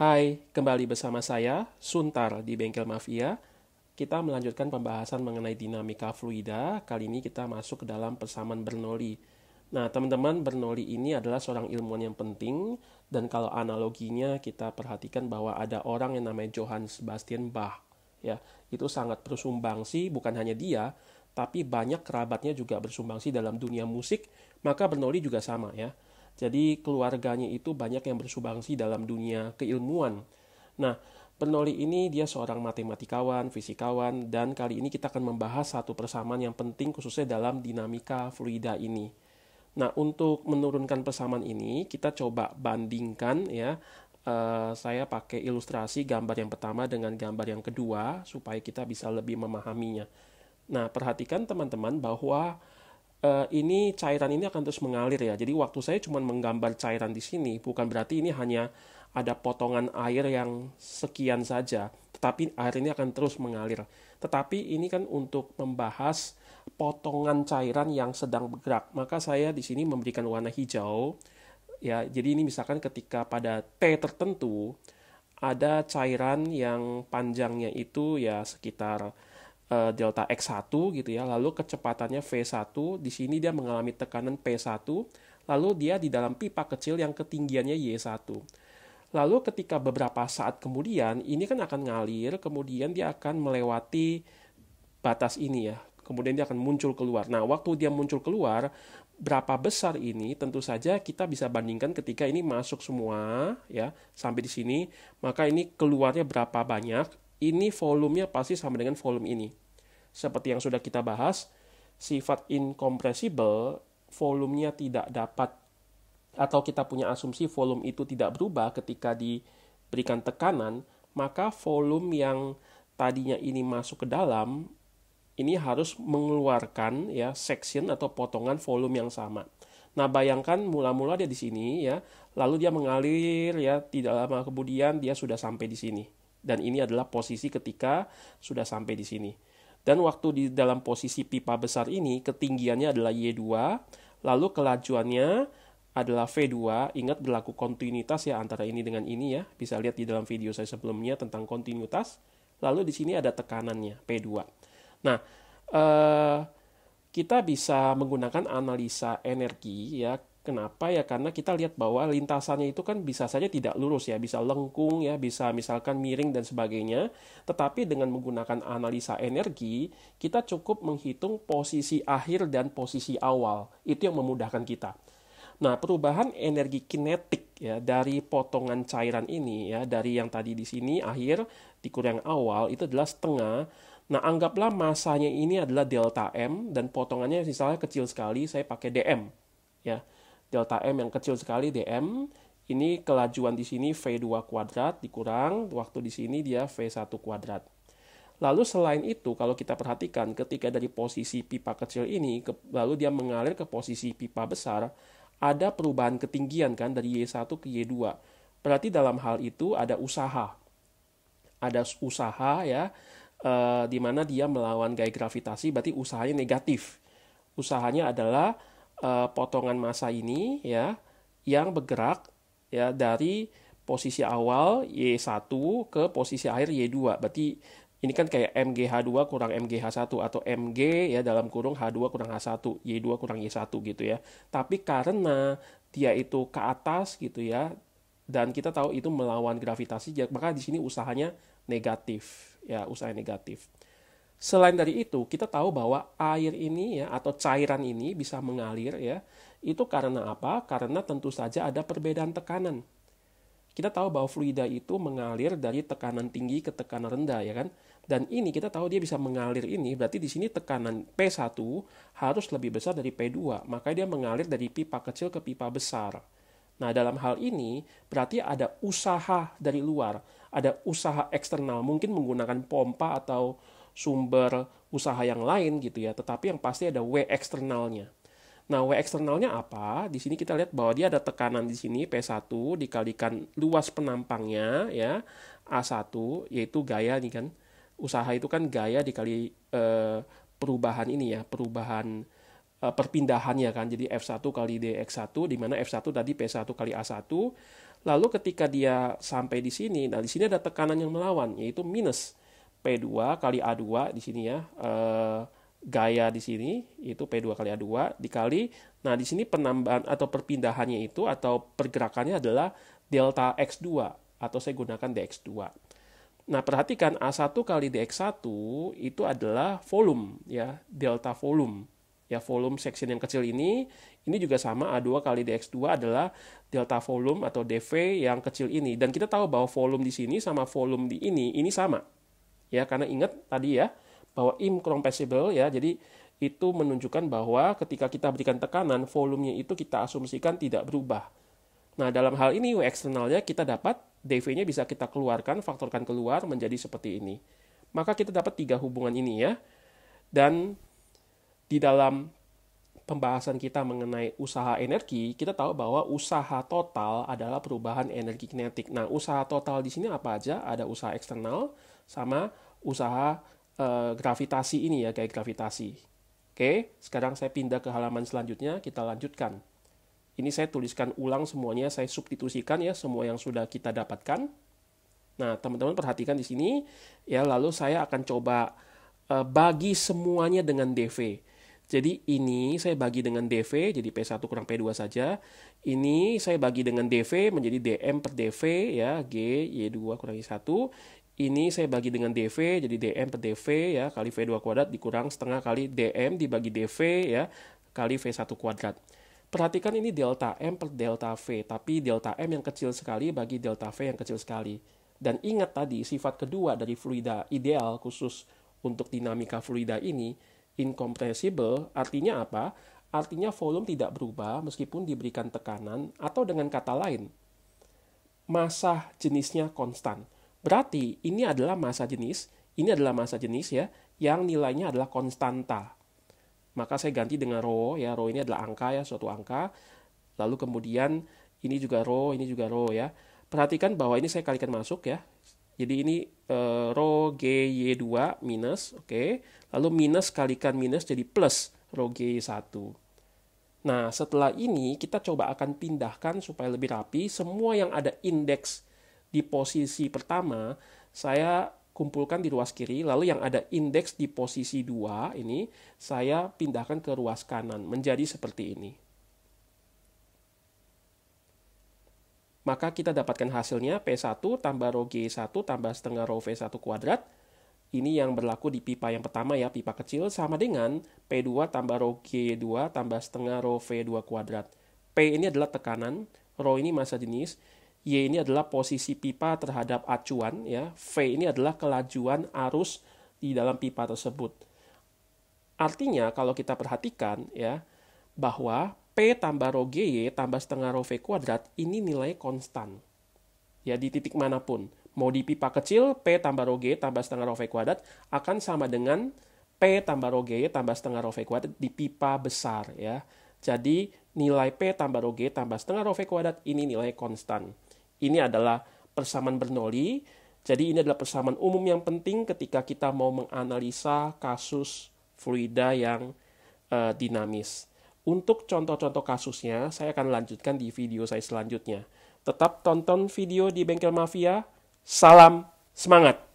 Hai, kembali bersama saya, Suntar di Bengkel Mafia. Kita melanjutkan pembahasan mengenai dinamika fluida. Kali ini kita masuk ke dalam persamaan Bernoulli. Nah, teman-teman, Bernoulli ini adalah seorang ilmuwan yang penting. Dan kalau analoginya kita perhatikan bahwa ada orang yang namanya Johann Sebastian Bach. Ya, itu sangat bersumbangsi, bukan hanya dia, tapi banyak kerabatnya juga bersumbangsi dalam dunia musik. Maka Bernoulli juga sama ya. Jadi keluarganya itu banyak yang bersumbangsi dalam dunia keilmuan. Nah, Bernoulli ini dia seorang matematikawan, fisikawan, dan kali ini kita akan membahas satu persamaan yang penting khususnya dalam dinamika fluida ini. Nah, untuk menurunkan persamaan ini, kita coba bandingkan ya. Saya pakai ilustrasi gambar yang pertama dengan gambar yang kedua supaya kita bisa lebih memahaminya. Nah, perhatikan teman-teman bahwa ini cairan ini akan terus mengalir ya. Jadi waktu saya cuma menggambar cairan di sini, bukan berarti ini hanya ada potongan air yang sekian saja, tetapi air ini akan terus mengalir. Tetapi ini kan untuk membahas potongan cairan yang sedang bergerak. Maka saya di sini memberikan warna hijau. Ya, jadi ini misalkan ketika pada T tertentu ada cairan yang panjangnya itu ya sekitar delta X1 gitu ya. Lalu kecepatannya V1, di sini dia mengalami tekanan P1, lalu dia di dalam pipa kecil yang ketinggiannya Y1. Lalu ketika beberapa saat kemudian, ini kan akan ngalir, kemudian dia akan melewati batas ini ya. Kemudian dia akan muncul keluar. Nah, waktu dia muncul keluar, berapa besar ini tentu saja kita bisa bandingkan ketika ini masuk semua ya sampai di sini, maka ini keluarnya berapa banyak. Ini volumenya pasti sama dengan volume ini. Seperti yang sudah kita bahas, sifat incompressible, volumenya tidak dapat atau kita punya asumsi volume itu tidak berubah ketika diberikan tekanan, maka volume yang tadinya ini masuk ke dalam ini harus mengeluarkan ya section atau potongan volume yang sama. Nah, bayangkan mula-mula dia di sini ya, lalu dia mengalir ya, tidak lama kemudian dia sudah sampai di sini. Dan ini adalah posisi ketika sudah sampai di sini. Dan waktu di dalam posisi pipa besar ini, ketinggiannya adalah Y2, lalu kelajuannya adalah V2. Ingat berlaku kontinuitas ya antara ini dengan ini ya. Bisa lihat di dalam video saya sebelumnya tentang kontinuitas. Lalu di sini ada tekanannya, P2. Nah, kita bisa menggunakan analisa energi ya. Kenapa ya? Karena kita lihat bahwa lintasannya itu kan bisa saja tidak lurus ya, bisa lengkung ya, bisa misalkan miring dan sebagainya. Tetapi dengan menggunakan analisa energi, kita cukup menghitung posisi akhir dan posisi awal. Itu yang memudahkan kita. Nah, perubahan energi kinetik ya dari potongan cairan ini ya, dari yang tadi di sini akhir dikurang awal itu adalah setengah. Nah, anggaplah masanya ini adalah delta M dan potongannya misalnya kecil sekali, saya pakai dm ya. Delta M yang kecil sekali dm, ini kelajuan di sini V2 kuadrat dikurang waktu di sini dia V1 kuadrat. Lalu selain itu kalau kita perhatikan ketika dari posisi pipa kecil ini lalu dia mengalir ke posisi pipa besar, ada perubahan ketinggian kan dari Y1 ke Y2. Berarti dalam hal itu ada usaha. Ada usaha ya, di mana dia melawan gaya gravitasi, berarti usahanya negatif. Usahanya adalah potongan massa ini ya yang bergerak ya dari posisi awal Y1 ke posisi akhir Y2. Berarti ini kan kayak MGH2 kurang MGH1 atau MG ya dalam kurung H2 kurang H1, Y2 kurang Y1 gitu ya. Tapi karena dia itu ke atas gitu ya, dan kita tahu itu melawan gravitasi, maka di sini usahanya negatif ya, usaha negatif. Selain dari itu, kita tahu bahwa air ini ya atau cairan ini bisa mengalir ya. Itu karena apa? Karena tentu saja ada perbedaan tekanan. Kita tahu bahwa fluida itu mengalir dari tekanan tinggi ke tekanan rendah ya kan. Dan ini kita tahu dia bisa mengalir ini, berarti di sini tekanan P1 harus lebih besar dari P2, maka dia mengalir dari pipa kecil ke pipa besar. Nah, dalam hal ini berarti ada usaha dari luar, ada usaha eksternal, mungkin menggunakan pompa atau sumber usaha yang lain gitu ya, tetapi yang pasti ada W eksternalnya. Nah, W eksternalnya apa? Di sini kita lihat bahwa dia ada tekanan di sini P1 dikalikan luas penampangnya ya, A1 yaitu gaya nih kan. Usaha itu kan gaya dikali perubahan ini ya, perubahan perpindahannya kan. Jadi F1 kali dx1 di mana F1 tadi P1 kali A1. Lalu ketika dia sampai di sini, nah di sini ada tekanan yang melawan, yaitu minus P2 kali A2 di sini ya. Gaya di sini itu P2 kali A2 dikali, nah di sini penambahan atau perpindahannya itu atau pergerakannya adalah delta X2 atau saya gunakan dx2. Nah, perhatikan A1 kali dx1 itu adalah volume ya, delta volume. Ya, volume section yang kecil ini juga sama A2 kali dx2 adalah delta volume atau dV yang kecil ini. Dan kita tahu bahwa volume di sini sama volume di ini sama. Ya, karena ingat tadi ya, bahwa incompressible ya, jadi itu menunjukkan bahwa ketika kita berikan tekanan, volumenya itu kita asumsikan tidak berubah. Nah, dalam hal ini U eksternalnya kita dapat dV-nya bisa kita keluarkan, faktorkan keluar menjadi seperti ini. Maka kita dapat 3 hubungan ini ya. Dan di dalam pembahasan kita mengenai usaha energi, kita tahu bahwa usaha total adalah perubahan energi kinetik. Nah, usaha total di sini apa aja? Ada usaha eksternal sama usaha gravitasi ini ya, kayak gravitasi. Oke, sekarang saya pindah ke halaman selanjutnya, kita lanjutkan. Ini saya tuliskan ulang semuanya, saya substitusikan ya semua yang sudah kita dapatkan. Nah, teman-teman perhatikan di sini ya, lalu saya akan coba bagi semuanya dengan dV. Jadi ini saya bagi dengan dV, jadi P1 kurang P2 saja. Ini saya bagi dengan dV menjadi dm per dV ya, G Y2 kurang Y1. Ini saya bagi dengan dV, jadi dm per dV ya, kali V2 kuadrat dikurang setengah kali dm dibagi dV ya, kali V1 kuadrat. Perhatikan ini delta M per delta V, tapi delta M yang kecil sekali bagi delta V yang kecil sekali. Dan ingat tadi, sifat kedua dari fluida ideal khusus untuk dinamika fluida ini, incompressible, artinya apa? Artinya volume tidak berubah meskipun diberikan tekanan, atau dengan kata lain, massa jenisnya konstan. Berarti ini adalah massa jenis ya, yang nilainya adalah konstanta. Maka saya ganti dengan rho ya, rho ini adalah angka ya, suatu angka. Lalu kemudian ini juga rho ya. Perhatikan bahwa ini saya kalikan masuk ya. Jadi ini rho GY2 minus, oke. Lalu minus kalikan minus jadi plus rho GY1. Nah, setelah ini kita coba akan pindahkan supaya lebih rapi. Semua yang ada indeks di posisi pertama, saya kumpulkan di ruas kiri. Lalu yang ada indeks di posisi 2 ini, saya pindahkan ke ruas kanan. Menjadi seperti ini. Maka kita dapatkan hasilnya P1 tambah rho G1 tambah setengah rho V1 kuadrat. Ini yang berlaku di pipa yang pertama ya, pipa kecil, sama dengan P2 tambah rho G2 tambah setengah rho V2 kuadrat. P ini adalah tekanan, rho ini massa jenis, Y ini adalah posisi pipa terhadap acuan ya, V ini adalah kelajuan arus di dalam pipa tersebut. Artinya kalau kita perhatikan ya, bahwa P tambah rho GY tambah setengah rho V kuadrat ini nilai konstan. Ya, di titik manapun. Mau di pipa kecil, P tambah rho GY tambah setengah rho V kuadrat akan sama dengan P tambah rho GY tambah setengah rho V kuadrat di pipa besar ya. Jadi nilai P tambah rho GY tambah setengah rho V kuadrat ini nilai konstan. Ini adalah persamaan Bernoulli. Jadi ini adalah persamaan umum yang penting ketika kita mau menganalisa kasus fluida yang dinamis. Untuk contoh-contoh kasusnya, saya akan lanjutkan di video saya selanjutnya. Tetap tonton video di Bengkel Mafia. Salam semangat!